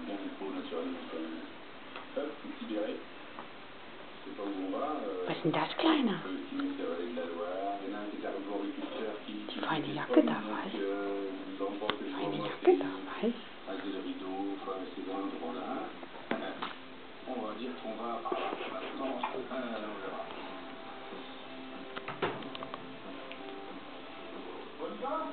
bien qu'il faut naturellement quand même. Hop, un petit béret. Je sais pas où on va. Was ist denn das, Kleiner? Qui met ses relais de la Loire. Il y en a un qui est arboriculteur qui Feine Jacke da, was? Feine Jacke da, was? Avec les rideaux, enfin ces endroits-là. On va dire qu'on va maintenant, on verra. Bonne part?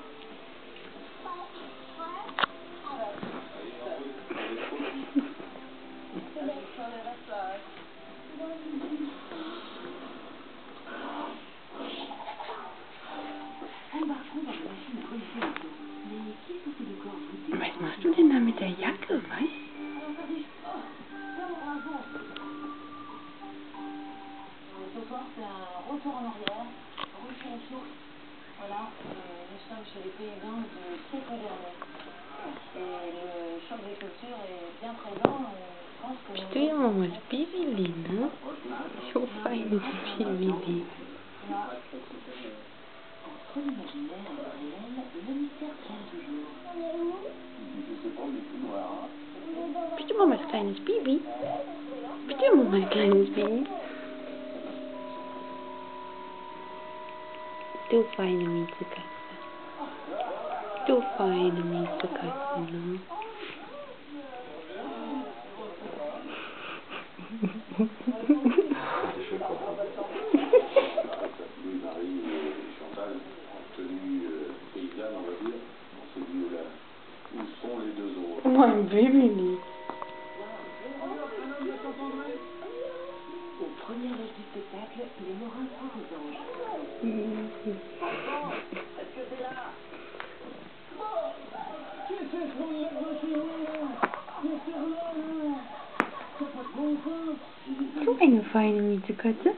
Was machst du denn da mit der Jacke, was? Ce soir, c'est un retour en arrière, retour aux sources. Voilà, nous sommes chez les paysans du siècle dernier. Et le choc des cultures est bien présent. Je pense que Bist du ja mal Bibili, ne? So feines Bibili. Entre l'imaginaire et le réel, le mystère tient toujours. Je sais pas, il est tout noir. Bist du Mamas kleines Baby? Bist du Mamas kleines Baby? Du feine Miezekatze. Du feine Miezekatze, ne? Louis-Marie et Chantal, en tenue paysanne, on va dire, dans ce lieu-là. Où sont les deux autres? Mein Bibili. Au premier âge du spectacle, les Morins sont aux anges. Est-ce que t'es là? Qu'est-ce qu'on lève de chez vous là? C'est sérieux là? T'as pas de bon sens? So eine feine Miezekatze.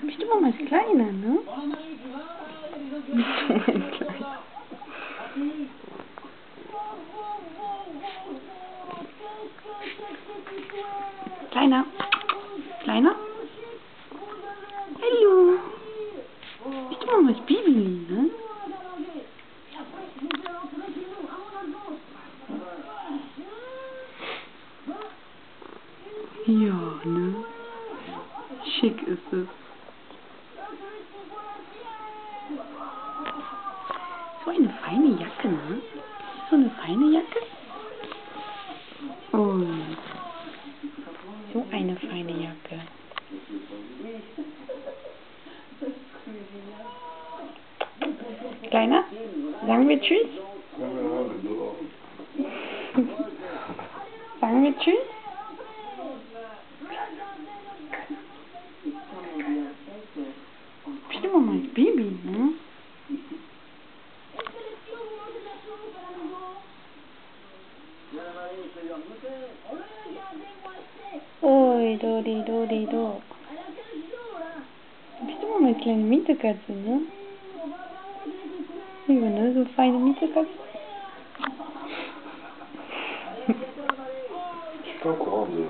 Bist du Mamas Kleiner, ne? Bist du mein Kleiner? Kleiner? Kleiner? Hallo? Bist du Mamas Bibili, ne? Ja, ne? Schick ist es. So eine feine Jacke, ne? So eine feine Jacke? Oh. So eine feine Jacke. Kleiner, sagen wir Tschüss? Sagen wir Tschüss? Bist du Mamas Baby, ne? Oi, Dori, Dori, Do. Bist du Mamas kleine Mietekatze, ne? Ja, ne? So feine Mietekatze. Je suis pas au courant de...